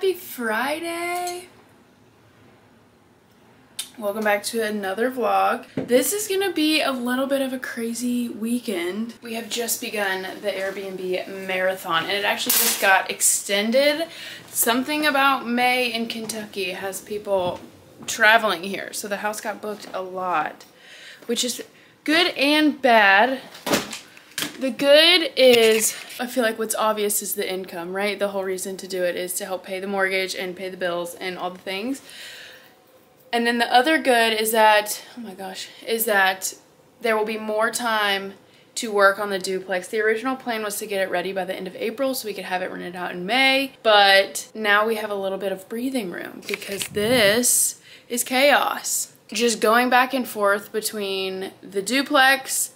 Happy Friday! Welcome back to another vlog. This is gonna be a little bit of a crazy weekend. We have just begun the Airbnb marathon and it actually just got extended. Something about May in Kentucky has people traveling here, so the house got booked a lot, which is good and bad. The good is, I feel like what's obvious is the income, right? The whole reason to do it is to help pay the mortgage and pay the bills and all the things. And then the other good is that, oh my gosh, is that there will be more time to work on the duplex. The original plan was to get it ready by the end of April so we could have it rented out in May, but now we have a little bit of breathing room because this is chaos. Just going back and forth between the duplex,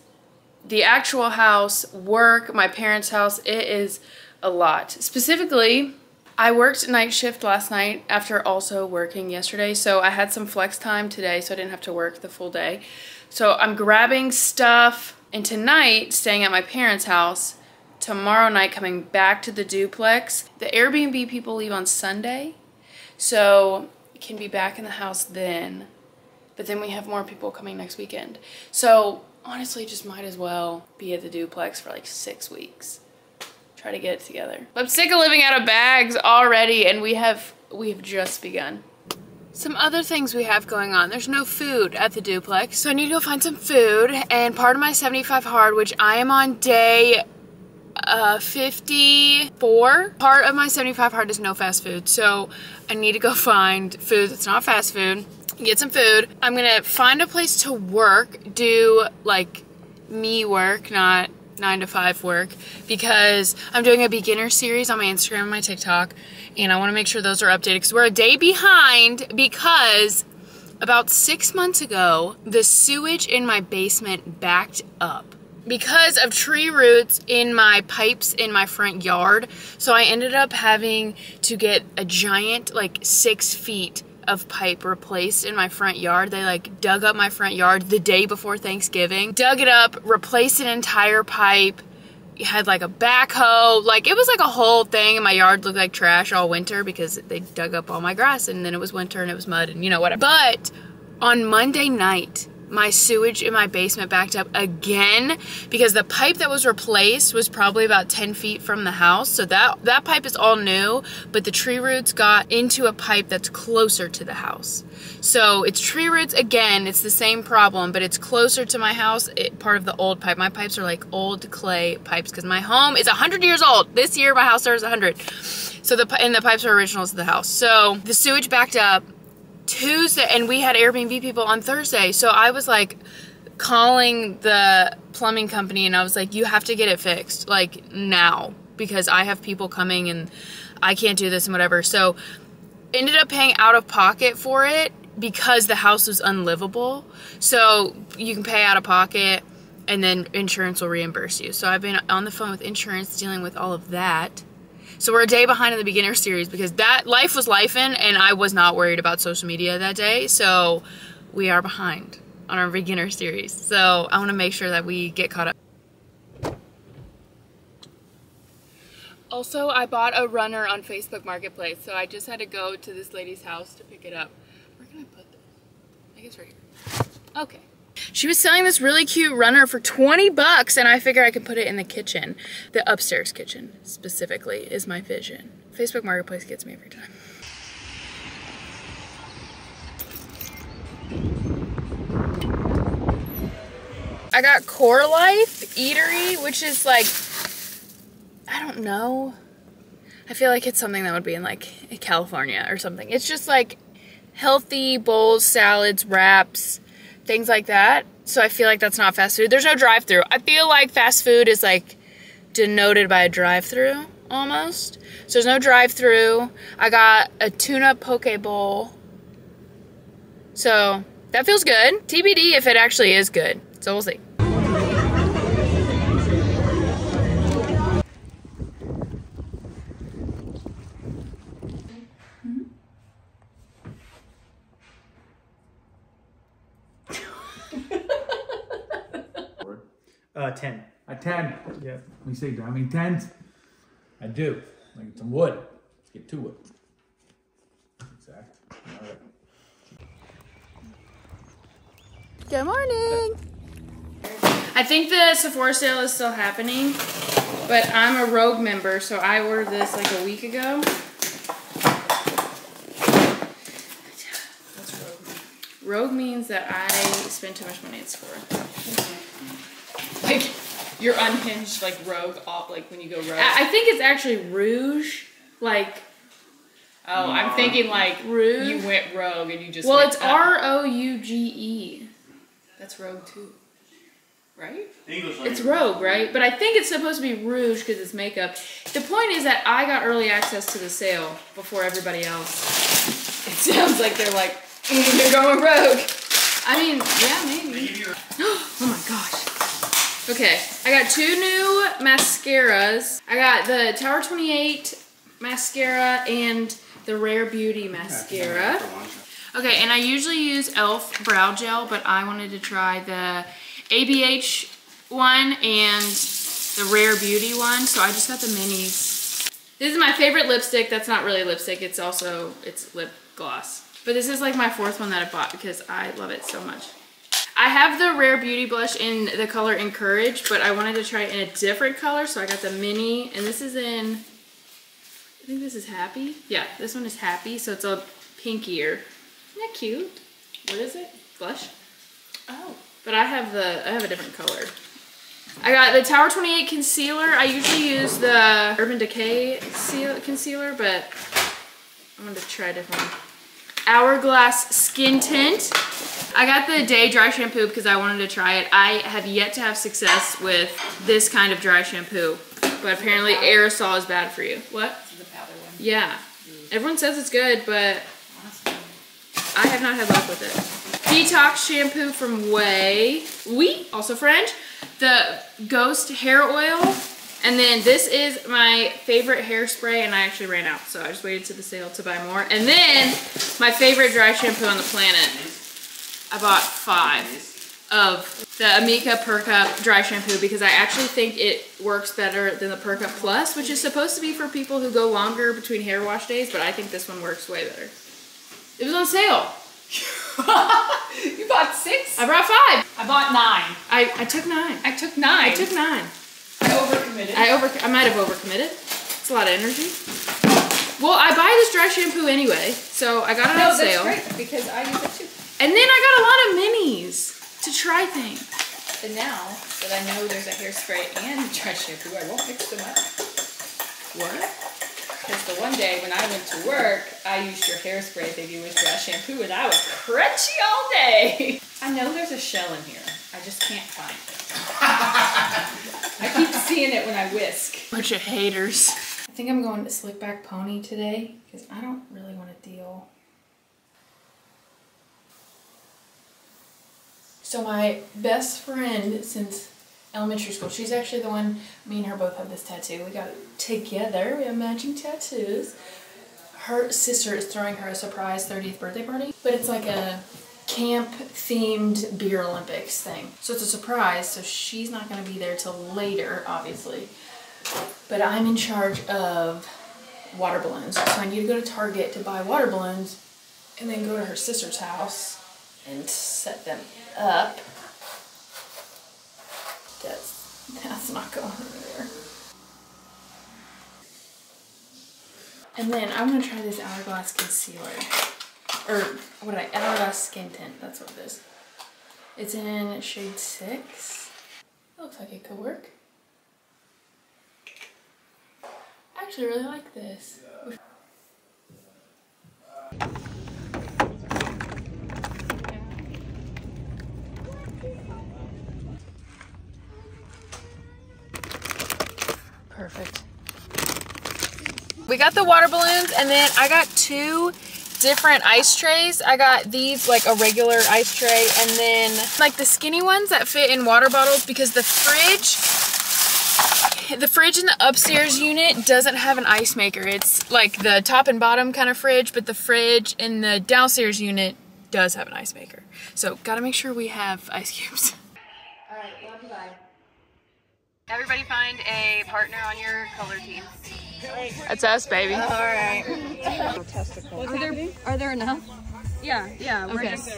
the actual house, work, my parents' house, it is a lot. Specifically, I worked night shift last night after also working yesterday, so I had some flex time today so I didn't have to work the full day. So I'm grabbing stuff, and tonight staying at my parents' house, tomorrow night coming back to the duplex. The Airbnb people leave on Sunday, so I can be back in the house then, but then we have more people coming next weekend. So honestly, just might as well be at the duplex for like 6 weeks. Try to get it together. I'm sick of living out of bags already, and we've just begun. Some other things we have going on. There's no food at the duplex, so I need to go find some food. And part of my 75 hard, which I am on day 54, part of my 75 hard is no fast food. So I need to go find food that's not fast food. Get some food. I'm gonna find a place to work, do like me work, not 9 to 5 work, because I'm doing a beginner series on my Instagram and my TikTok, and I want to make sure those are updated because we're a day behind because about 6 months ago the sewage in my basement backed up because of tree roots in my pipes in my front yard. So I ended up having to get a giant, like 6 feet of pipe replaced in my front yard. They like dug up my front yard the day before Thanksgiving, dug it up, replaced an entire pipe, had like a backhoe, like it was like a whole thing, and my yard looked like trash all winter because they dug up all my grass, and then it was winter and it was mud and you know whatever. But on Monday night, my sewage in my basement backed up again because the pipe that was replaced was probably about 10 feet from the house. So that pipe is all new, but the tree roots got into a pipe that's closer to the house. So it's tree roots again, it's the same problem, but it's closer to my house, part of the old pipe. My pipes are like old clay pipes because my home is 100 years old. This year my house turns 100. So the pipes are original to the house. So the sewage backed up Tuesday, and we had Airbnb people on Thursday, so I was like calling the plumbing company and I was like, you have to get it fixed like now because I have people coming and I can't do this and whatever. So ended up paying out of pocket for it because the house was unlivable. So you can pay out of pocket and then insurance will reimburse you. So I've been on the phone with insurance dealing with all of that. So we're a day behind in the beginner series because that life was lifing and I was not worried about social media that day. So we are behind on our beginner series. So I want to make sure that we get caught up. Also, I bought a runner on Facebook Marketplace. So I just had to go to this lady's house to pick it up. Where can I put this? I guess right here. Okay. She was selling this really cute runner for 20 bucks and I figured I could put it in the kitchen. The upstairs kitchen, specifically, is my vision. Facebook Marketplace gets me every time. I got Core Life Eatery, which is like, I don't know. I feel like it's something that would be in like California or something. It's just like healthy bowls, salads, wraps, things like that. So I feel like that's not fast food. There's no drive-thru. I feel like fast food is like denoted by a drive-thru almost. So there's no drive-thru. I got a tuna poke bowl. So that feels good. TBD if it actually is good. So we'll see. 10. A 10. Yeah. We say, do you have any 10s? I do. Like some wood. Let's get to it. Good morning. I think the Sephora sale is still happening, but I'm a Rogue member, so I ordered this like a week ago. What's Rogue mean? Rogue means that I spend too much money at Sephora. Like, you're unhinged, like rogue, like when you go rogue. I think it's actually rouge, like. Oh, I'm thinking like Rouge. You went rogue and you just. Well, went it's up. R-O-U-G-E. That's rogue too, right? It's Rogue, right? But I think it's supposed to be rouge because it's makeup. The point is that I got early access to the sale before everybody else. It sounds like they're like, they're going rogue. I mean, yeah, maybe. Oh my gosh. Okay, I got 2 new mascaras. I got the Tower 28 mascara and the Rare Beauty mascara. Okay, and I usually use e.l.f. brow gel, but I wanted to try the ABH one and the Rare Beauty one, so I just got the minis. This is my favorite lipstick. That's not really lipstick, it's lip gloss. But this is like my 4th one that I bought because I love it so much. I have the Rare Beauty blush in the color Encourage, but I wanted to try it in a different color, so I got the mini, and this is in, I think this is Happy. Yeah, this one is Happy, so it's a pinkier. Isn't that cute? What is it? Blush? Oh. But I have a different color. I got the Tower 28 concealer. I usually use the Urban Decay concealer, but I'm going to try a different one. Hourglass Skin Tint. I got the Day Dry Shampoo because I wanted to try it. I have yet to have success with this kind of dry shampoo, but apparently aerosol is bad for you. What? The powder one. Yeah. Everyone says it's good, but I have not had luck with it. Detox shampoo from Oui, also French. The Ghost hair oil. And then this is my favorite hairspray, and I actually ran out, so I just waited to the sale to buy more. And then my favorite dry shampoo on the planet. I bought 5 of the Amika Perk Up dry shampoo because I actually think it works better than the Perk Up Plus, which is supposed to be for people who go longer between hair wash days, but I think this one works way better. It was on sale. You bought 6? I brought 5. I bought 9. I took 9. I took 9. I took 9. I overcommitted. I might have overcommitted. It's a lot of energy. Well, I buy this dry shampoo anyway, so I got it on sale. No, that's great, because I use it too. And then I got a lot of minis to try things. And now that I know there's a hairspray and dry shampoo, I won't mix them up. What? Because the one day when I went to work, I used your hairspray thinking it was dry shampoo, and I was crunchy all day. I know there's a shell in here. I just can't find it. I keep seeing it when I whisk. Bunch of haters. I think I'm going to slick back pony today because I don't really want to deal. So my best friend since elementary school, she's actually the one, me and her both have this tattoo. We got it together. We have matching tattoos. Her sister is throwing her a surprise 30th birthday party, but it's like a camp themed beer Olympics thing. So it's a surprise, so she's not going to be there till later, obviously. But I'm in charge of water balloons. So I need to go to Target to buy water balloons and then go to her sister's house and set them up. That's not going anywhere. And then I'm going to try this Hourglass concealer. Or, Hourglass Skin Tint, that's what it is. It's in shade 6. Looks like it could work. I actually really like this. Perfect. We got the water balloons, and then I got 2 different ice trays. I got these, like a regular ice tray, and then like the skinny ones that fit in water bottles because the fridge in the upstairs unit doesn't have an ice maker. It's like the top and bottom kind of fridge, but the fridge in the downstairs unit does have an ice maker. So gotta make sure we have ice cubes. All right, love you, bye. Everybody find a partner on your color team. That's us, baby. All right. Are there enough? Yeah, we're okay. just...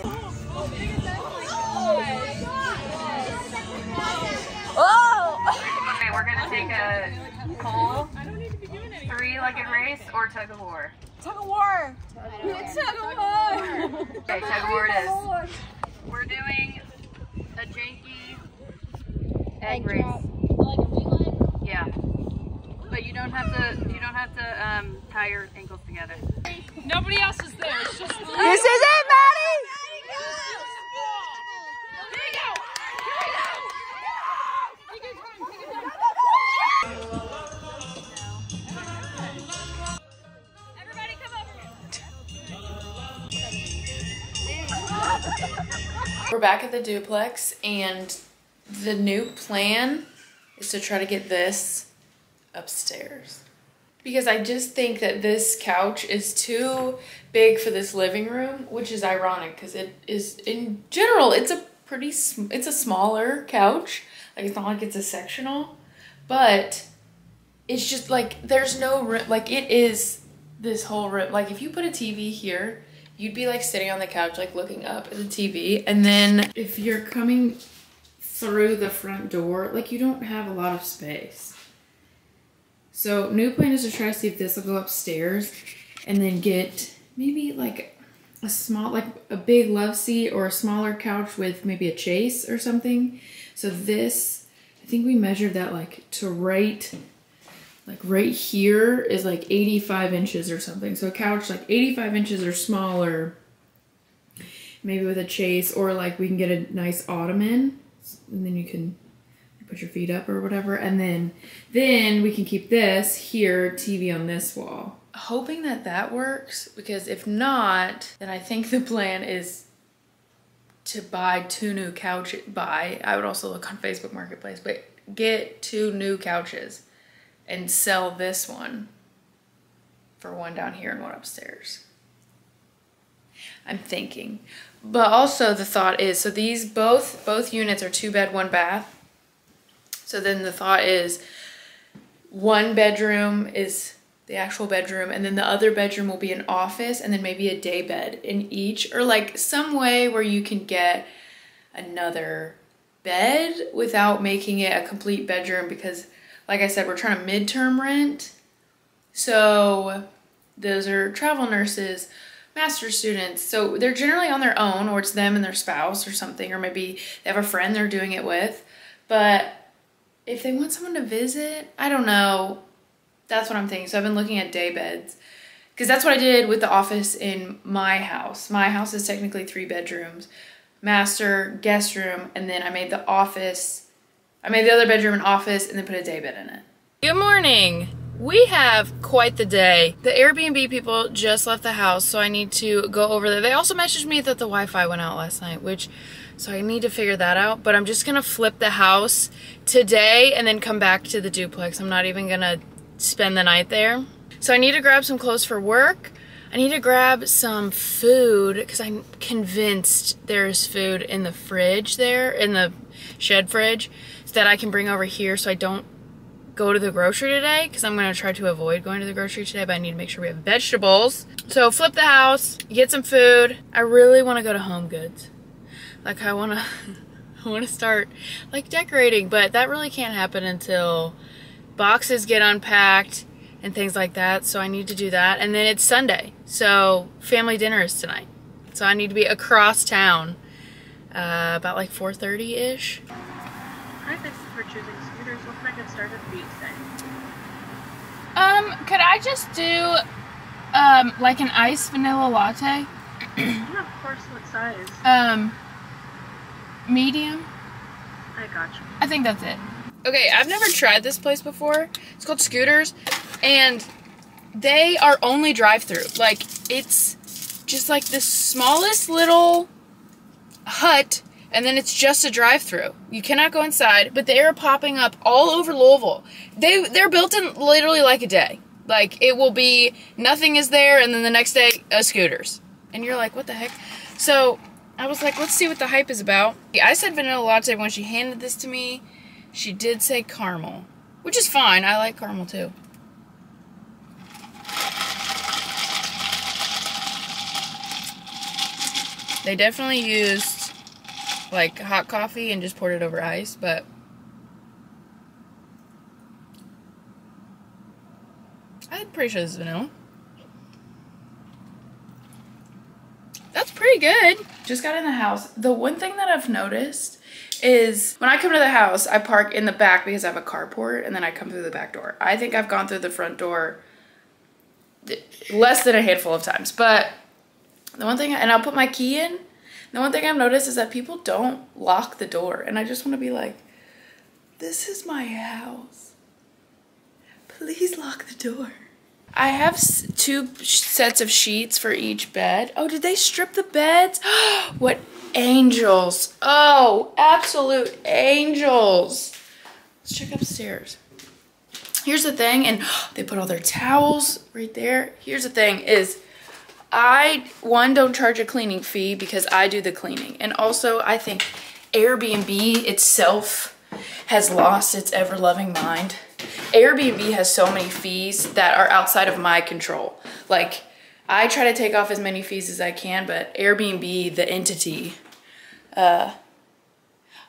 Okay, we're gonna take a poll. 3-legged race or tug of war? Tug of war. Tug of war. Okay, tug of war it is. We're doing a janky egg race. Like a relay? Yeah. But you don't have to tie your ankles together. Nobody else is there. It's just This is it, Maddie! Everybody come over. We're back at the duplex, and the new plan is to try to get this upstairs. Because I just think that this couch is too big for this living room, which is ironic because it is, in general, it's a smaller couch. Like, it's not like it's a sectional, but it's just like, there's no room, like it is this whole room. Like, if you put a TV here, you'd be like sitting on the couch, like looking up at the TV. And then if you're coming through the front door, like you don't have a lot of space. So new plan is to try to see if this will go upstairs and then get maybe like a small, like a big love seat or a smaller couch with maybe a chase or something. So this, I think we measured that like to right here is like 85 inches or something. So a couch like 85 inches or smaller, maybe with a chase, or like we can get a nice ottoman and then you can put your feet up or whatever, and then we can keep this here, TV on this wall. Hoping that that works, because if not, then I think the plan is to buy 2 new couches. I would also look on Facebook Marketplace, but get 2 new couches and sell this one for one down here and one upstairs. I'm thinking. But also the thought is, so these both units are 2 bed, 1 bath. So then the thought is 1 bedroom is the actual bedroom, and then the other bedroom will be an office, and then maybe a day bed in each, or like some way where you can get another bed without making it a complete bedroom, because like I said, we're trying to midterm rent. So those are travel nurses, master's students. So they're generally on their own, or it's them and their spouse or something, or maybe they have a friend they're doing it with. But if they want someone to visit, I don't know. That's what I'm thinking. So I've been looking at day beds, because that's what I did with the office in my house. My house is technically 3 bedrooms, master, guest room, and then I made the other bedroom an office and then put a day bed in it. Good morning. We have quite the day. The Airbnb people just left the house, so I need to go over there. They also messaged me that the Wi-Fi went out last night, so I need to figure that out. But I'm just gonna flip the house today and then come back to the duplex. I'm not even gonna spend the night there. So I need to grab some clothes for work. I need to grab some food, because I'm convinced there's food in the fridge there, in the shed fridge, so that I can bring over here so I don't go to the grocery today, because I'm going to try to avoid going to the grocery today, but I need to make sure we have vegetables. So flip the house, get some food. I really want to go to Home Goods. Like, I want to start like decorating, but that really can't happen until boxes get unpacked and things like that. So I need to do that. And then it's Sunday, so family dinner is tonight. So I need to be across town about like 4:30-ish. Hi, thanks for choosing scooters. What can I get started for you today? Could I just do like an iced vanilla latte? Yeah, of course. What size? Medium. I got you. I think that's it. Okay, I've never tried this place before. It's called Scooters, and they are only drive-through. Like, it's just like the smallest little hut, and then it's just a drive-through. You cannot go inside, but they are popping up all over Louisville. They're built in literally like a day. Like, it will be, nothing is there, and then the next day, a Scooters. And you're like, what the heck? So I was like, let's see what the hype is about. I said vanilla latte when she handed this to me. She did say caramel, which is fine. I like caramel too. They definitely used like hot coffee and just poured it over ice, but I'm pretty sure this is vanilla. That's pretty good. Just got in the house. The one thing that I've noticed is when I come to the house, I park in the back because I have a carport, and then I come through the back door. I think I've gone through the front door less than a handful of times, but the one thing, and I'll put my key in, the one thing I've noticed is that people don't lock the door, and I just want to be like, this is my house. Please lock the door. I have 2 sets of sheets for each bed. Oh, did they strip the beds? What angels. Oh, absolute angels. Let's check upstairs. Here's the thing, and they put all their towels right there. Here's the thing is, I, one, don't charge a cleaning fee because I do the cleaning. And also, I think Airbnb itself has lost its ever-loving mind. Airbnb has so many fees that are outside of my control. Like, I try to take off as many fees as I can, but Airbnb, the entity, oh,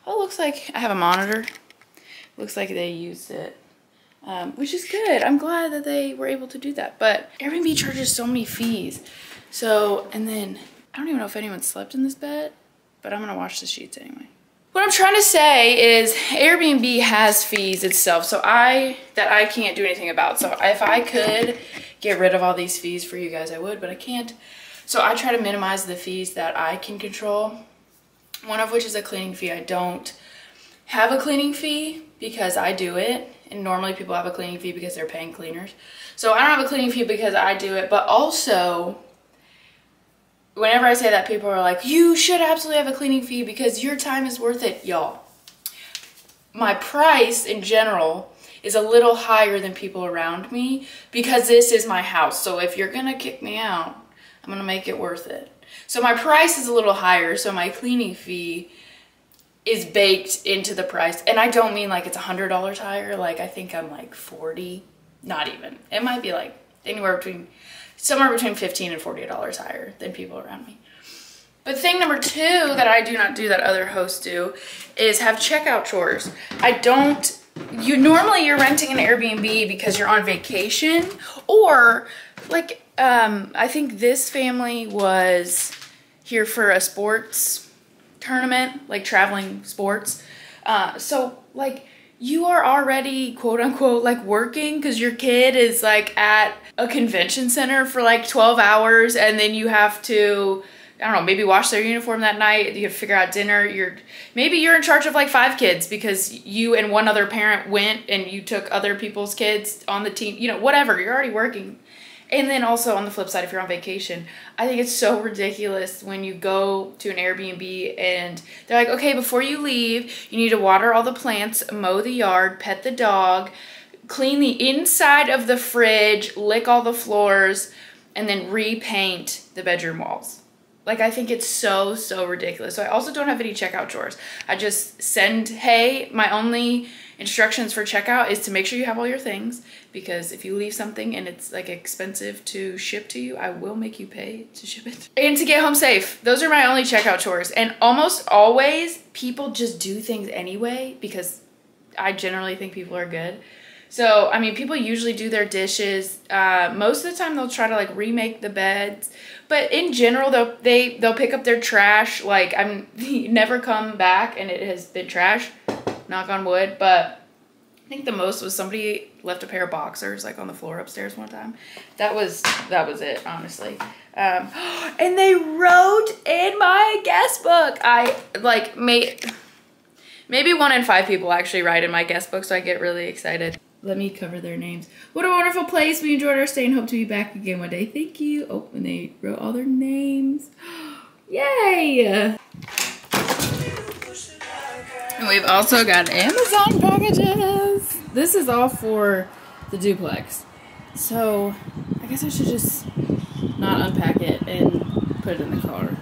it looks like I have a monitor. Looks like they used it, which is good. I'm glad that they were able to do that. But Airbnb charges so many fees. So, and then, I don't even know if anyone slept in this bed, but I'm gonna wash the sheets anyway. What I'm trying to say is Airbnb has fees itself, that I can't do anything about. So if I could get rid of all these fees for you guys, I would, but I can't. So I try to minimize the fees that I can control. One of which is a cleaning fee. I don't have a cleaning fee because I do it. And normally people have a cleaning fee because they're paying cleaners. So I don't have a cleaning fee because I do it, but also, whenever I say that, people are like, you should absolutely have a cleaning fee because your time is worth it. Y'all, my price in general is a little higher than people around me because this is my house. So if you're gonna kick me out, I'm gonna make it worth it. So my price is a little higher, so my cleaning fee is baked into the price. And I don't mean like it's $100 higher. Like, I think I'm like 40, not even. It might be like somewhere between $15 and $40 higher than people around me. But thing number 2 that I do not do that other hosts do is have checkout chores. Normally you're renting an Airbnb because you're on vacation, or like, I think this family was here for a sports tournament, like traveling sports. So like, you are already quote unquote like working because your kid is like at a convention center for like 12 hours, and then you have to, I don't know, maybe wash their uniform that night. You have to figure out dinner. Maybe you're in charge of like 5 kids because you and one other parent went and you took other people's kids on the team, you know, whatever, you're already working. And then also on the flip side, if you're on vacation, I think it's so ridiculous when you go to an Airbnb and they're like, okay, before you leave, you need to water all the plants, mow the yard, pet the dog, clean the inside of the fridge, lick all the floors, and then repaint the bedroom walls. Like, I think it's so, so ridiculous. So I also don't have any checkout chores. I just send, hey, my only instructions for checkout is to make sure you have all your things, because if you leave something and it's like expensive to ship to you, I will make you pay to ship it. And to get home safe. Those are my only checkout chores. And almost always people just do things anyway because I generally think people are good. So, I mean, people usually do their dishes. Most of the time they'll try to like remake the beds, but in general they'll pick up their trash. Like, never come back and it has been trash, knock on wood. But I think the most was somebody left a pair of boxers like on the floor upstairs one time. That was it, honestly. And they wrote in my guest book. I like maybe 1 in 5 people actually write in my guest book, so I get really excited. Let me cover their names. What a wonderful place. We enjoyed our stay and hope to be back again one day. Thank you. Oh, and they wrote all their names. Yay! And we've also got Amazon packages. This is all for the duplex. So I guess I should just not unpack it and put it in the car.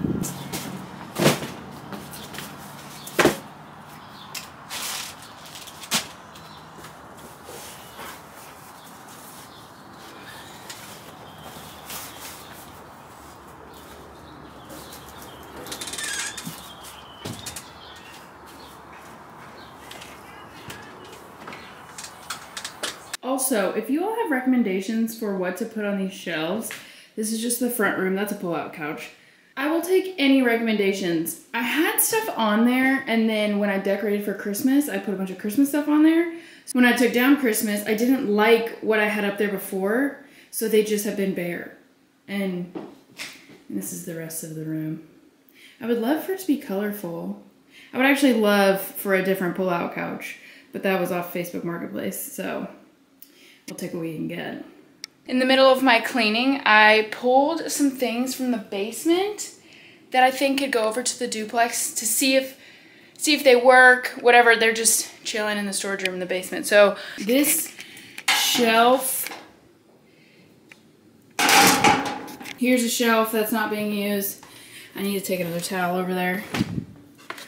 Also, if you all have recommendations for what to put on these shelves, this is just the front room. That's a pull-out couch. I will take any recommendations. I had stuff on there, and then when I decorated for Christmas, I put a bunch of Christmas stuff on there. So when I took down Christmas, I didn't like what I had up there before, so they just have been bare. And this is the rest of the room. I would love for it to be colorful. I would actually love for a different pull-out couch, but that was off Facebook Marketplace, so we'll take what we can get. In the middle of my cleaning, I pulled some things from the basement that I think could go over to the duplex to see if they work, whatever. They're just chilling in the storage room in the basement. So this shelf, here's a shelf that's not being used. I need to take another towel over there.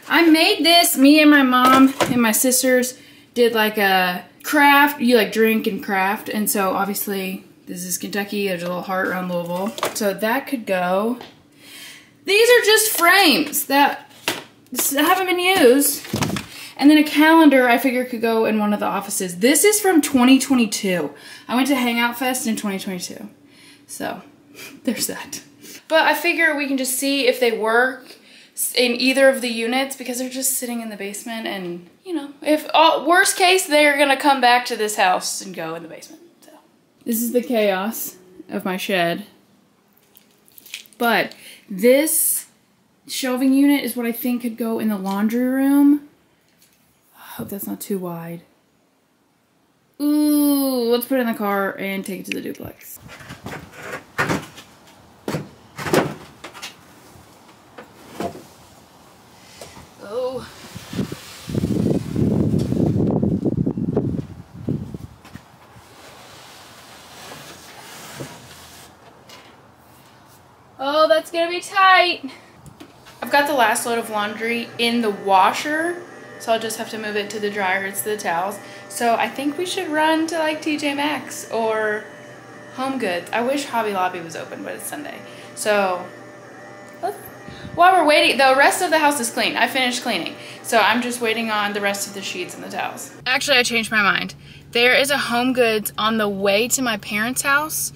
I made this, me and my mom and my sisters did like a craft, you like drink and craft, and so obviously this is Kentucky, there's a little heart around Louisville. So that could go. These are just frames that haven't been used. And then a calendar I figure could go in one of the offices. This is from 2022. I went to Hangout Fest in 2022. So there's that. But I figure we can just see if they work in either of the units because they're just sitting in the basement, and you know, if worst case, they're gonna come back to this house and go in the basement. So this is the chaos of my shed. But this shelving unit is what I think could go in the laundry room. I hope that's not too wide. Ooh, let's put it in the car and take it to the duplex. Oh. Oh, that's gonna be tight. I've got the last load of laundry in the washer, so I'll just have to move it to the dryer. It's the towels. So I think we should run to like TJ Maxx or Home Goods. I wish Hobby Lobby was open, but it's Sunday. So while we're waiting, the rest of the house is clean. I finished cleaning. So I'm just waiting on the rest of the sheets and the towels. Actually, I changed my mind. There is a Home Goods on the way to my parents' house,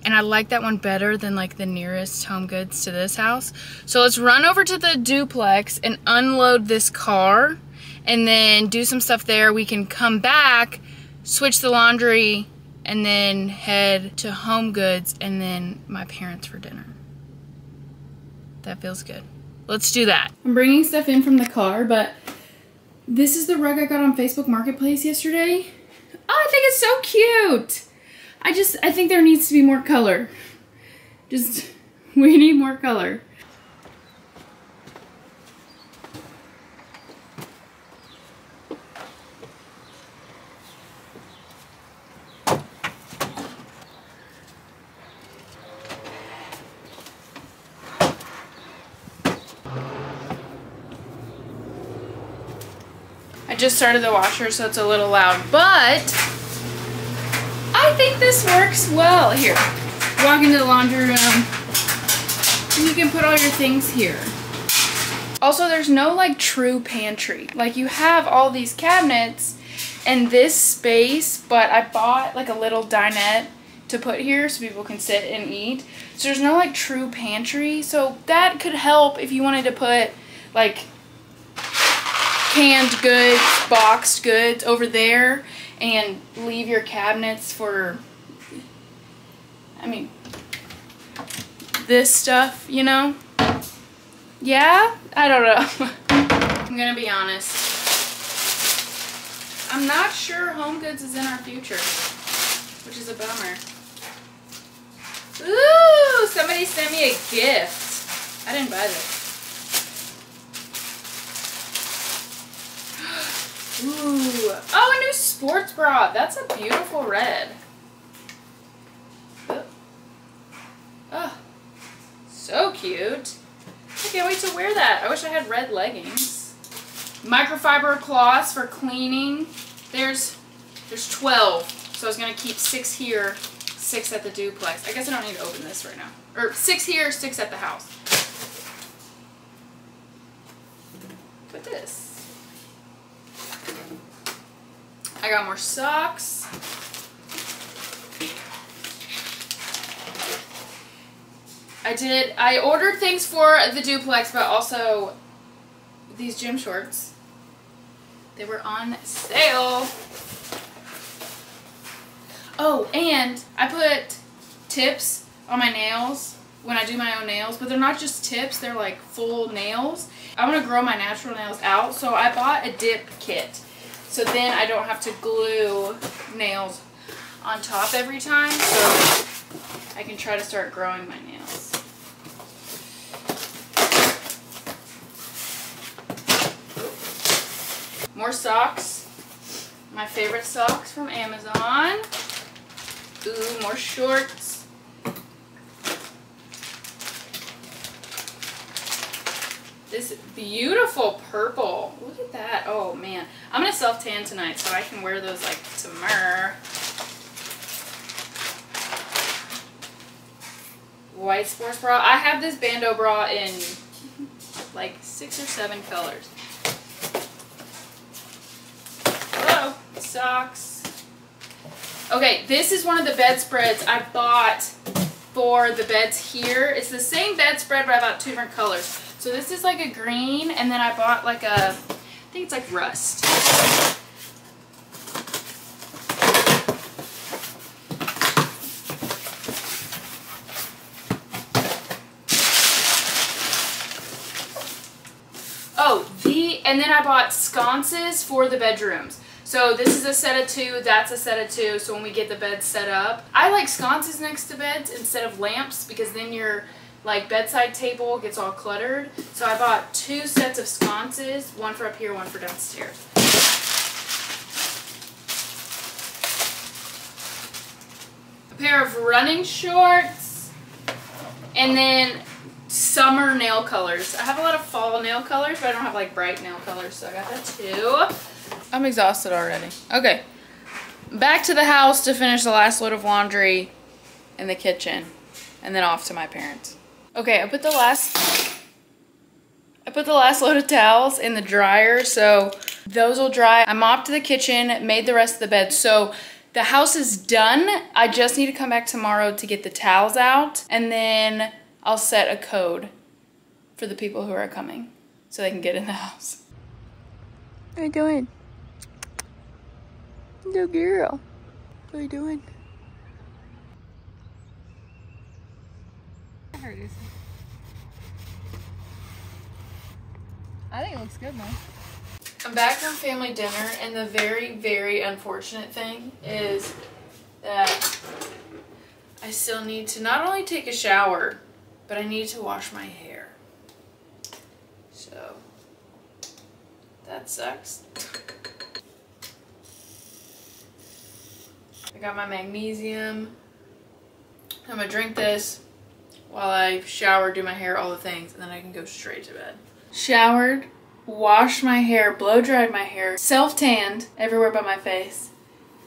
and I like that one better than like the nearest Home Goods to this house. So let's run over to the duplex and unload this car and then do some stuff there. We can come back, switch the laundry, and then head to Home Goods and then my parents for dinner. That feels good. Let's do that. I'm bringing stuff in from the car, but this is the rug I got on Facebook Marketplace yesterday. Oh, I think it's so cute. I think there needs to be more color. We need more color. I just started the washer, so it's a little loud, but I think this works well. Here, walk into the laundry room, and you can put all your things here. Also, there's no like true pantry. Like you have all these cabinets and this space, but I bought like a little dinette to put here so people can sit and eat. So there's no like true pantry. So that could help if you wanted to put like canned goods, boxed goods over there and leave your cabinets for, I mean, this stuff, you know? Yeah? I don't know. I'm gonna be honest. I'm not sure Home Goods is in our future, which is a bummer. Ooh, somebody sent me a gift. I didn't buy this. Ooh. Oh, a new sports bra. That's a beautiful red. Oh, so cute. I can't wait to wear that. I wish I had red leggings. Microfiber cloths for cleaning. There's 12. So I was going to keep 6 here, 6 at the duplex. I guess I don't need to open this right now. Or 6 here, 6 at the house. Put this. I got more socks. I ordered things for the duplex, but also these gym shorts. They were on sale. Oh, and I put tips on my nails when I do my own nails, but they're not just tips, they're like full nails. I want to grow my natural nails out, so I bought a dip kit. So then I don't have to glue nails on top every time, so I can try to start growing my nails. More socks. My favorite socks from Amazon. Ooh, more shorts. This beautiful purple. Look at that. Oh man. I'm gonna self-tan tonight so I can wear those like tomorrow. White sports bra. I have this bandeau bra in like 6 or 7 colors. Hello. Socks. Okay, this is one of the bedspreads I bought for the beds here. It's the same bedspread, but I bought 2 different colors. So this is like a green, and then I bought like a, I think it's like rust. Oh, and then I bought sconces for the bedrooms. So this is a set of 2, that's a set of 2, so when we get the bed set up. I like sconces next to beds instead of lamps because then your like bedside table gets all cluttered. So I bought 2 sets of sconces, one for up here, one for downstairs. A pair of running shorts, and then summer nail colors. I have a lot of fall nail colors, but I don't have like bright nail colors, so I got that too. I'm exhausted already. Okay, back to the house to finish the last load of laundry in the kitchen, and then off to my parents. Okay, I put the last load of towels in the dryer, so those will dry. I mopped the kitchen, made the rest of the bed, so the house is done. I just need to come back tomorrow to get the towels out, and then I'll set a code for the people who are coming so they can get in the house. What are you doing? Little girl. What are you doing? I think it looks good, man. I'm back from family dinner, and the very, very unfortunate thing is that I still need to not only take a shower, but I need to wash my hair. So that sucks. I got my magnesium. I'm gonna drink this while I shower, do my hair, all the things, and then I can go straight to bed. Showered, washed my hair, blow dried my hair, self-tanned everywhere but my face,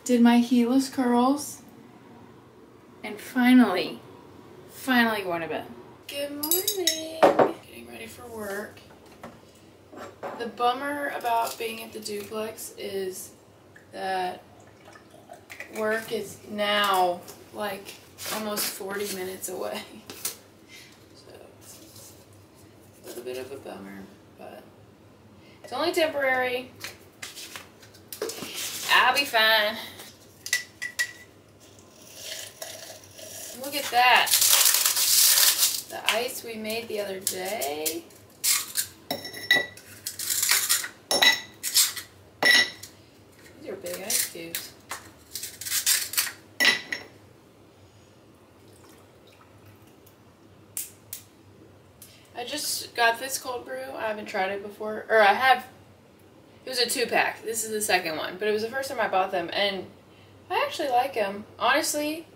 did my heelless curls, and finally going to bed. Good morning. Getting ready for work. The bummer about being at the duplex is that work is now like almost 40 minutes away. So it's a little bit of a bummer, but it's only temporary. I'll be fine. Look at that. The ice we made the other day. These are big ice cubes. I just got this cold brew. I haven't tried it before. Or I have. It was a 2-pack. This is the second one. But it was the first time I bought them. And I actually like them. Honestly,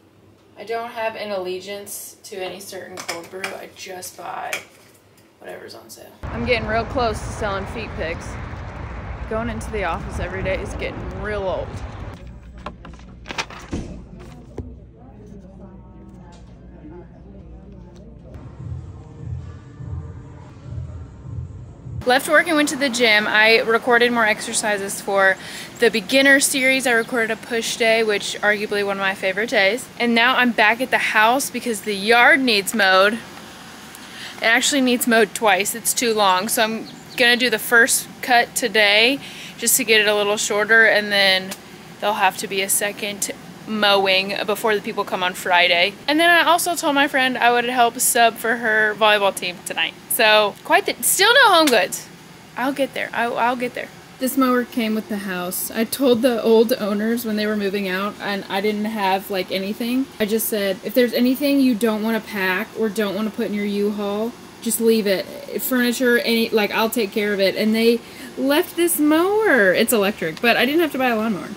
I don't have an allegiance to any certain cold brew. I just buy whatever's on sale. I'm getting real close to selling feet pics. Going into the office every day is getting real old. Left work and went to the gym. I recorded more exercises for the beginner series. I recorded a push day, which arguably one of my favorite days. And now I'm back at the house because the yard needs mowed. It actually needs mowed twice. It's too long. So I'm gonna do the first cut today just to get it a little shorter, and then there'll have to be a second mowing before the people come on Friday. And then I also told my friend I would help sub for her volleyball team tonight. So still no home goods. I'll get there. I'll get there. This mower came with the house. I told the old owners when they were moving out, and I didn't have like anything. I just said, if there's anything you don't want to pack or don't want to put in your U-Haul, just leave it. Furniture, I'll take care of it. And they left this mower. It's electric, but I didn't have to buy a lawnmower.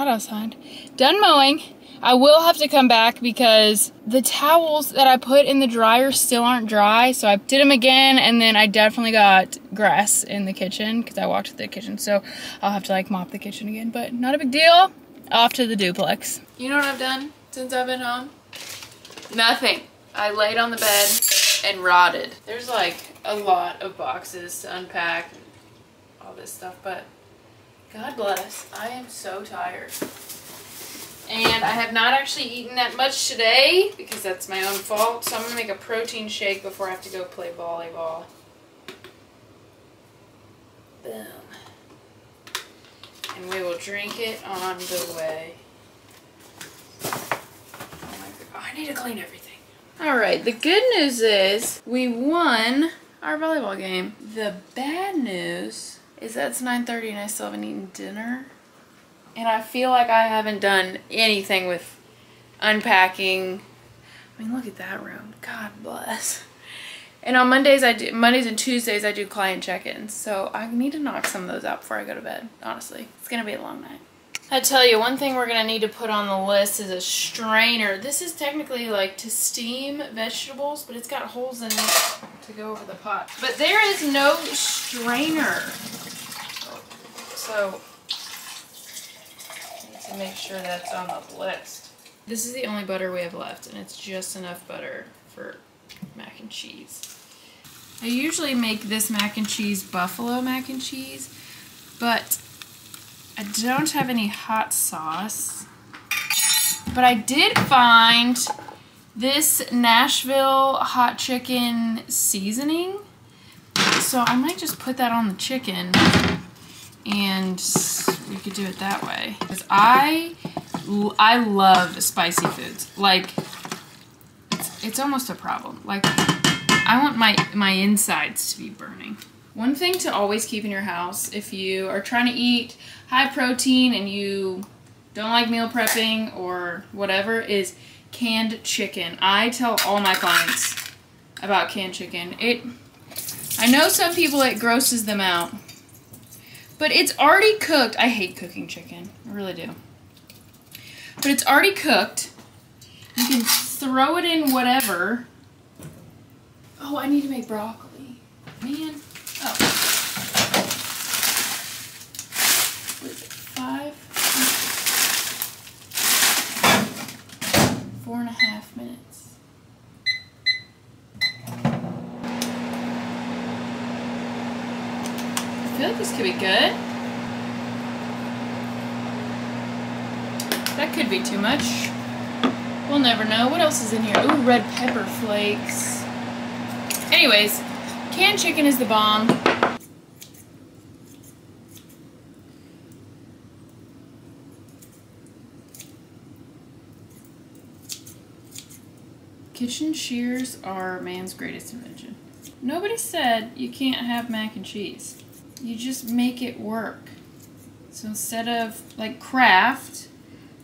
Outside. Done mowing. I will have to come back because the towels that I put in the dryer still aren't dry, so I did them again, and then I definitely got grass in the kitchen because I walked to the kitchen, so I'll have to like mop the kitchen again, but not a big deal. Off to the duplex. You know what I've done since I've been home? Nothing. I laid on the bed and rotted. There's like a lot of boxes to unpack and all this stuff, but God bless, I am so tired. And I have not actually eaten that much today because that's my own fault. So I'm going to make a protein shake before I have to go play volleyball. Boom. And we will drink it on the way. Oh my God, I need to clean everything. Alright, the good news is we won our volleyball game. The bad news is that it's 9:30 and I still haven't eaten dinner. And I feel like I haven't done anything with unpacking. I mean, look at that room. God bless. And on Mondays and Tuesdays I do client check-ins. So I need to knock some of those out before I go to bed, honestly. It's gonna be a long night. I tell you, one thing we're gonna need to put on the list is a strainer. This is technically like to steam vegetables, but it's got holes in it to go over the pot. But there is no strainer. So I need to make sure that's on the list. This is the only butter we have left, and it's just enough butter for mac and cheese. I usually make this mac and cheese buffalo mac and cheese, but I don't have any hot sauce. But I did find this Nashville hot chicken seasoning, so I might just put that on the chicken and we could do it that way. Because I love spicy foods. Like, it's almost a problem. Like, I want my insides to be burning. One thing to always keep in your house if you are trying to eat high protein and you don't like meal prepping or whatever is canned chicken. I tell all my clients about canned chicken. I know some people it grosses them out, but it's already cooked. I hate cooking chicken. I really do. But it's already cooked. You can throw it in whatever. Oh, I need to make broccoli. Man. Oh. What is it? 4.5 minutes. I feel like this could be good. That could be too much. We'll never know. What else is in here? Ooh, red pepper flakes. Anyways, canned chicken is the bomb. Kitchen shears are man's greatest invention. Nobody said you can't have mac and cheese. You just make it work. So instead of like Kraft,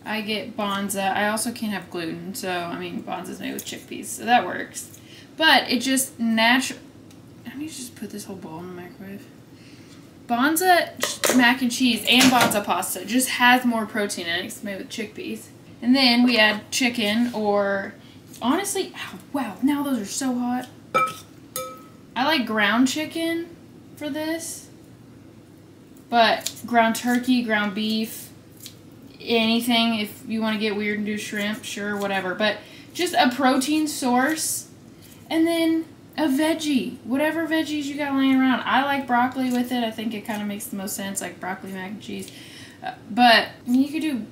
I get Bonza. I also can't have gluten, so I mean Bonza's made with chickpeas, so that works. But it just natural. I need to just put this whole bowl in the microwave. Bonza mac and cheese and bonza pasta just has more protein in it. It's made with chickpeas. And then we add chicken or, honestly, wow, now those are so hot. I like ground chicken for this. But ground turkey, ground beef, anything. If you want to get weird and do shrimp, sure, whatever. But just a protein source. And then a veggie, whatever veggies you got laying around. I like broccoli with it. I think it kind of makes the most sense, like broccoli mac and cheese. But I mean, you could do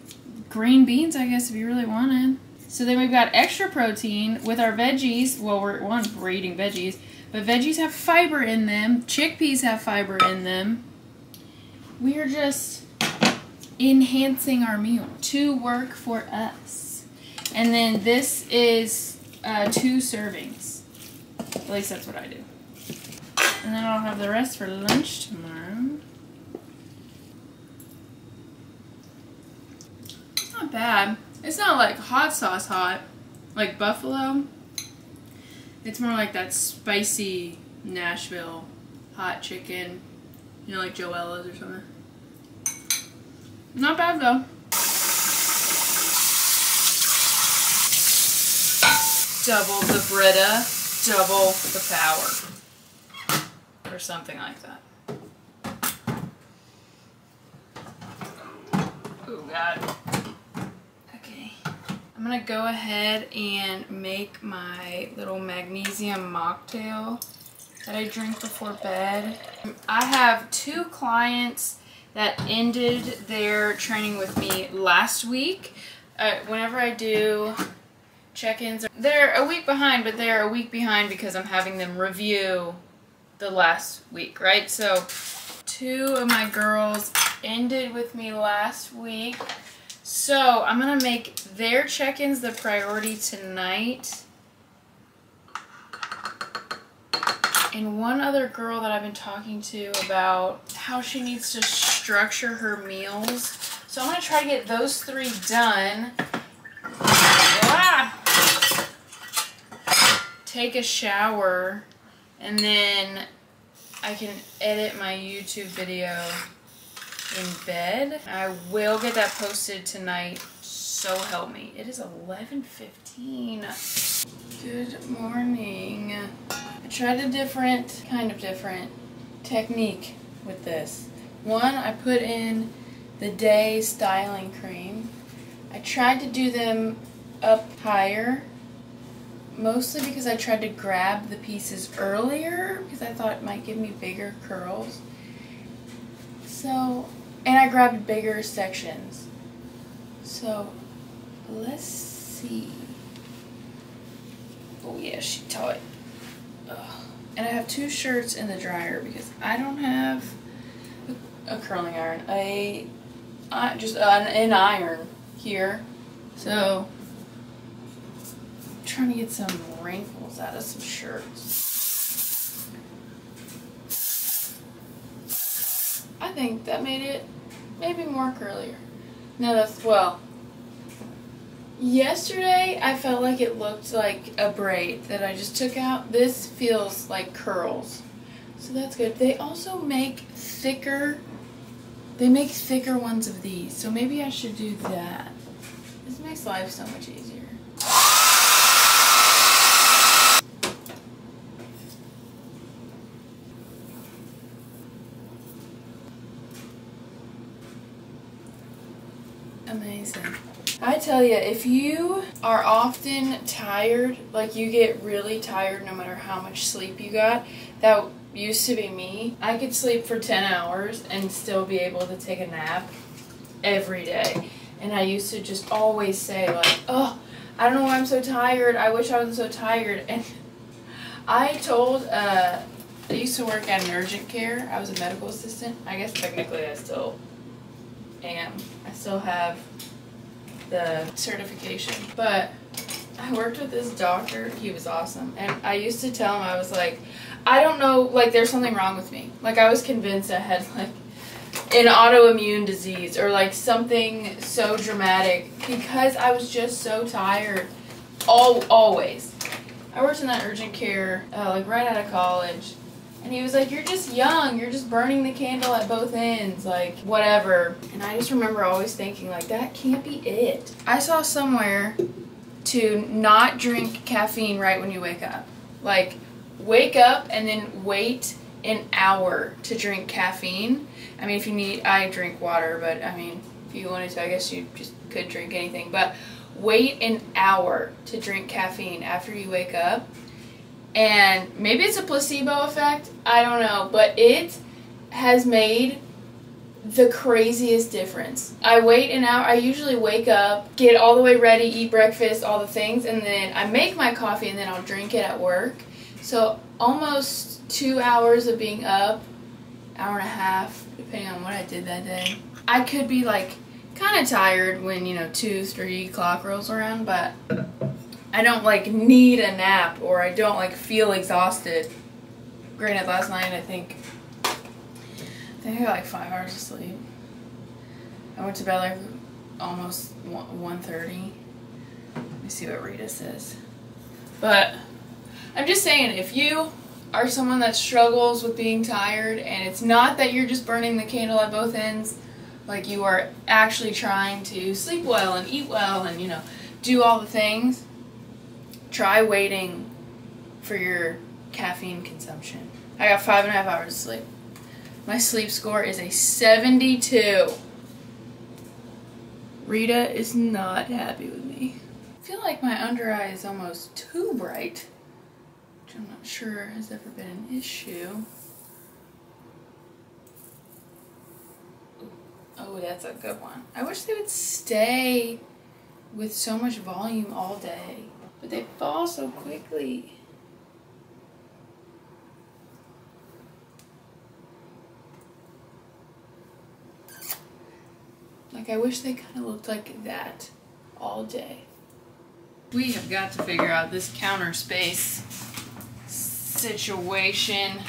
green beans, I guess, if you really wanted. So then we've got extra protein with our veggies. Well, we're eating veggies, but veggies have fiber in them. Chickpeas have fiber in them. We are just enhancing our meal to work for us. And then this is 2 servings. At least that's what I do. And then I'll have the rest for lunch tomorrow. It's not bad. It's not like hot sauce hot, like buffalo. It's more like that spicy Nashville hot chicken. You know, like Joella's or something. Not bad though. Double the Brita, double the power. Or something like that. Oh God. Okay. I'm gonna go ahead and make my little magnesium mocktail that I drink before bed. I have 2 clients that ended their training with me last week. Whenever I do check-ins, they're a week behind, but they're a week behind because I'm having them review the last week, right? So 2 of my girls ended with me last week. So I'm gonna make their check-ins the priority tonight. And one other girl that I've been talking to about how she needs to structure her meals. So I'm going to try to get those 3 done. Take a shower, and then I can edit my YouTube video in bed. I will get that posted tonight, so help me. It is 11:15. Good morning. I tried a kind of different technique with this. One, I put in the day styling cream. I tried to do them up higher, mostly because I tried to grab the pieces earlier because I thought it might give me bigger curls. So, and I grabbed bigger sections. So, let's see. Oh yeah, she tight. And I have 2 shirts in the dryer because I don't have a curling iron. Just an iron here. So, I'm trying to get some wrinkles out of some shirts. I think that made it maybe more curlier. No, that's, well, yesterday I felt like it looked like a braid that I just took out. This feels like curls. So that's good. They also make thicker ones of these. So maybe I should do that. This makes life so much easier. Amazing. I tell you, if you are often tired, like you get really tired no matter how much sleep you got, that used to be me. I could sleep for 10 hours and still be able to take a nap every day. And I used to just always say like, oh, I don't know why I'm so tired. I wish I wasn't so tired. And I told, I used to work at an urgent care. I was a medical assistant. I guess technically I still am. I still have the certification. But I worked with this doctor. He was awesome. And I used to tell him, I was like, I don't know, like there's something wrong with me. Like I was convinced I had like an autoimmune disease or like something so dramatic because I was just so tired. Always. I worked in that urgent care like right out of college. And he was like, you're just young, you're just burning the candle at both ends, like, whatever. And I just remember always thinking, like, that can't be it. I saw somewhere to not drink caffeine right when you wake up. Like, wake up and then wait an hour to drink caffeine. I mean, if you need, I drink water, but I mean, if you wanted to, I guess you just could drink anything. But wait an hour to drink caffeine after you wake up. And maybe it's a placebo effect, I don't know, but it has made the craziest difference. I wait an hour, I usually wake up, get all the way ready, eat breakfast, all the things, and then I make my coffee and then I'll drink it at work. So almost 2 hours of being up, hour and a half, depending on what I did that day. I could be like kind of tired when, you know, 2, 3 o'clock rolls around, but I don't like need a nap or I don't like feel exhausted. Granted, last night I think I got like 5 hours of sleep. I went to bed like almost 1:30. Let me see what Rita says. But I'm just saying, if you are someone that struggles with being tired and it's not that you're just burning the candle at both ends, like you are actually trying to sleep well and eat well and, you know, do all the things, try waiting for your caffeine consumption. I got 5.5 hours of sleep. My sleep score is a 72. Rita is not happy with me. I feel like my under eye is almost too bright, which I'm not sure has ever been an issue. Oh, that's a good one. I wish they would stay with so much volume all day, but they fall so quickly. Like, I wish they kind of looked like that all day. We have got to figure out this counter space situation.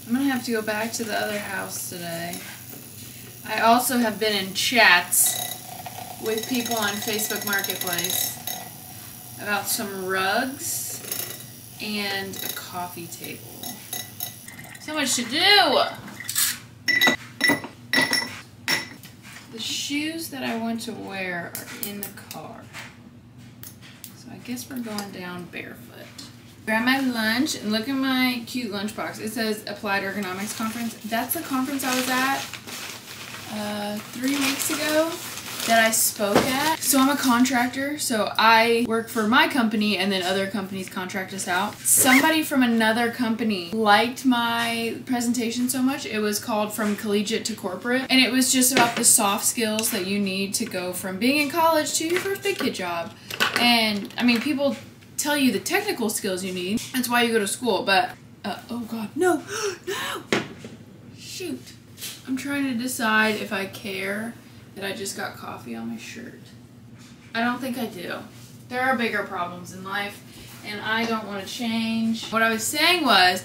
I'm gonna have to go back to the other house today. I also have been in chats with people on Facebook Marketplace about some rugs and a coffee table. So much to do! The shoes that I want to wear are in the car. So I guess we're going down barefoot. Grab my lunch and look at my cute lunchbox. It says Applied Ergonomics Conference. That's the conference I was at 3 weeks ago that I spoke at. So I'm a contractor, so I work for my company and then other companies contract us out. Somebody from another company liked my presentation so much. It was called From Collegiate to Corporate, and it was just about the soft skills that you need to go from being in college to your first big kid job. And I mean, people tell you the technical skills you need. That's why you go to school, but oh god, no, no, shoot. I'm trying to decide if I care that I just got coffee on my shirt. I don't think I do. There are bigger problems in life, and I don't want to change. What I was saying was,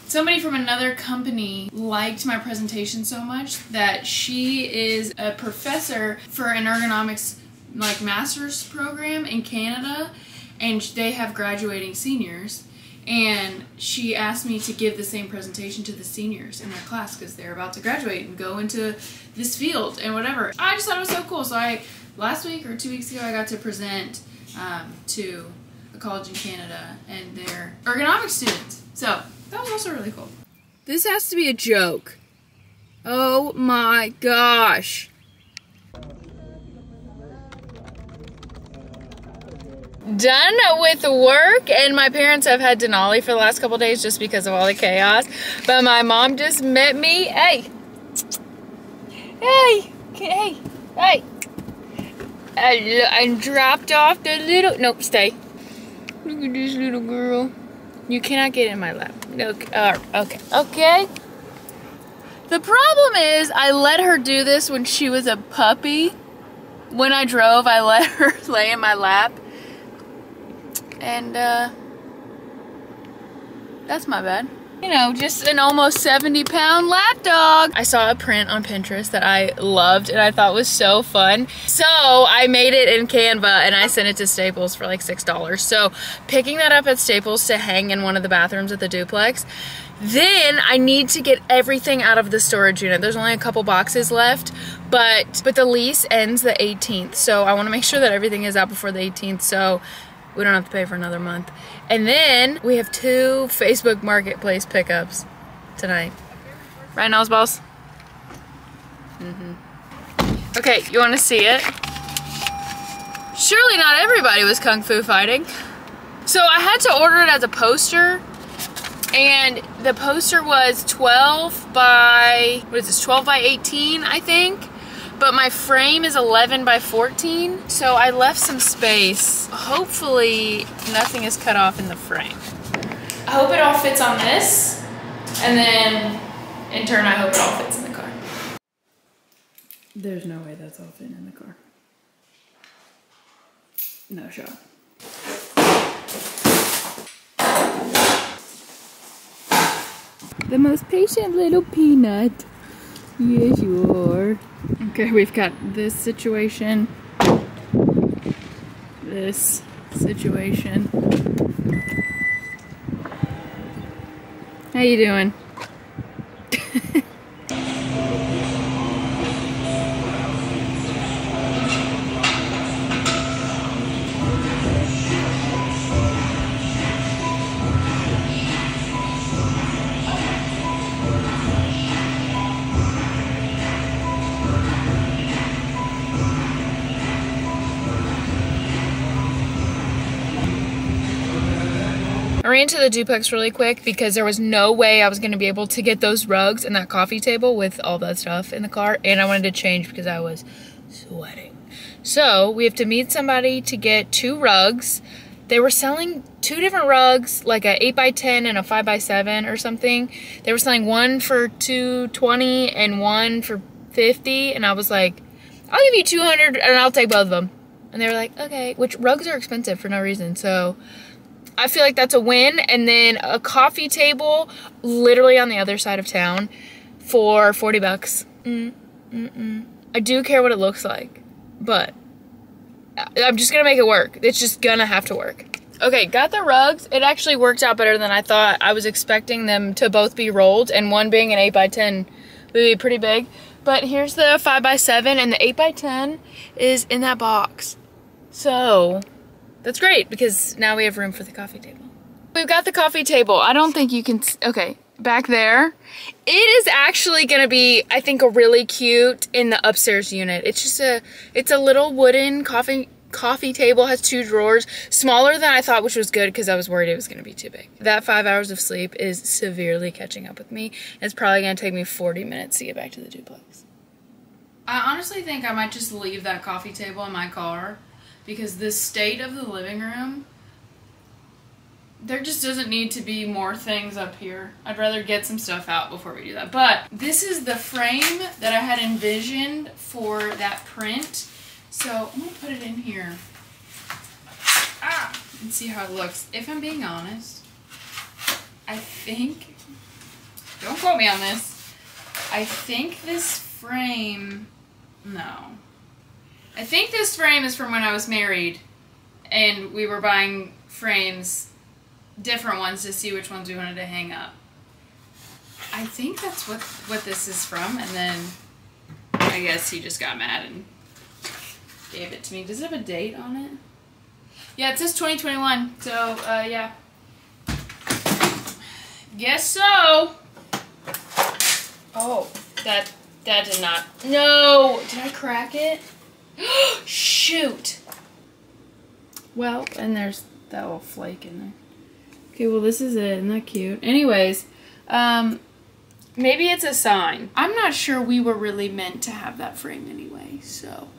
somebody from another company liked my presentation so much that she is a professor for an ergonomics like master's program in Canada, and they have graduating seniors. And she asked me to give the same presentation to the seniors in their class because they're about to graduate and go into this field and whatever. I just thought it was so cool. So last week or 2 weeks ago, I got to present to a college in Canada and their ergonomics students. So that was also really cool. This has to be a joke. Oh my gosh. Done with work, and my parents have had Denali for the last couple days just because of all the chaos. But my mom just met me. Hey, hey, hey, hey. I dropped off the little. Nope, stay. Look at this little girl. You cannot get in my lap. Okay, okay, okay. The problem is, I let her do this when she was a puppy. When I drove, I let her lay in my lap. And, that's my bad. You know, just an almost 70-pound lap dog. I saw a print on Pinterest that I loved and I thought was so fun. So I made it in Canva and I sent it to Staples for like $6. So picking that up at Staples to hang in one of the bathrooms at the duplex. Then I need to get everything out of the storage unit. There's only a couple boxes left, but the lease ends the 18th. So I wanna make sure that everything is out before the 18th so we don't have to pay for another month. And then we have 2 Facebook Marketplace pickups tonight. Right, Nosballs? Okay, you wanna see it? Surely not everybody was kung fu fighting. So I had to order it as a poster, and the poster was 12 by, what is this, 12 by 18, I think? But my frame is 11 by 14, so I left some space. Hopefully nothing is cut off in the frame. I hope it all fits on this, and then in turn I hope it all fits in the car. There's no way that's all fit in the car. No shot. The most patient little peanut. Yes, you are. Okay, we've got this situation. This situation. How you doing? I ran to the duplex really quick because there was no way I was going to be able to get those rugs and that coffee table with all that stuff in the car, and I wanted to change because I was sweating. So we have to meet somebody to get 2 rugs. They were selling 2 different rugs, like a 8x10 and a 5x7 or something. They were selling one for $220 and one for $50, and I was like, I'll give you $200 and I'll take both of them. And they were like, okay, which rugs are expensive for no reason, so I feel like that's a win. And then a coffee table literally on the other side of town for 40 bucks. I do care what it looks like, but I'm just gonna make it work. It's just gonna have to work. Okay, got the rugs. It actually worked out better than I thought. I was expecting them to both be rolled, and one being an 8x10 would be pretty big. But here's the 5x7, and the 8x10 is in that box. So that's great because now we have room for the coffee table. We've got the coffee table. I don't think you can, okay, back there. It is actually gonna be, I think, a really cute in the upstairs unit. It's just it's a little wooden coffee table, has 2 drawers, smaller than I thought, which was good because I was worried it was gonna be too big. That 5 hours of sleep is severely catching up with me. It's probably gonna take me 40 minutes to get back to the duplex. I honestly think I might just leave that coffee table in my car, because the state of the living room, there just doesn't need to be more things up here. I'd rather get some stuff out before we do that. But this is the frame that I had envisioned for that print. So I'm gonna put it in here. And see how it looks. If I'm being honest, I think, don't quote me on this, I think this frame, no. I think this frame is from when I was married and we were buying frames, different ones, to see which ones we wanted to hang up. I think that's what this is from, and then I guess he just got mad and gave it to me. Does it have a date on it? Yeah, it says 2021, so yeah. Guess so. Oh, that did not, no, did I crack it? Shoot. Well, and there's that little flake in there. Okay, well this is it. Isn't that cute? Anyways, maybe it's a sign. I'm not sure we were really meant to have that frame anyway, so